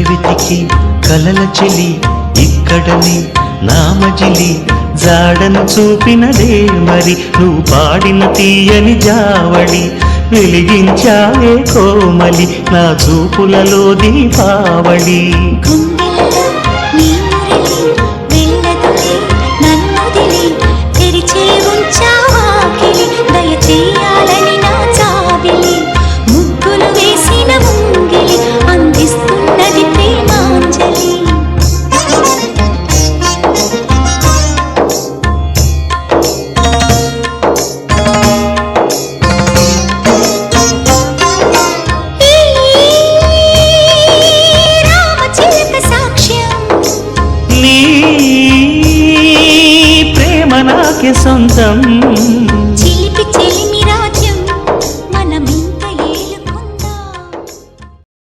వెతికి కలల చెలి ఇక్కడనే నామజిలి జాడను చూపినదే మరి నువ్వు పాడిన తీయని జావళి వెలిగించావే కోమలి నా చూపులలో దీపావళి నాకే సొంతం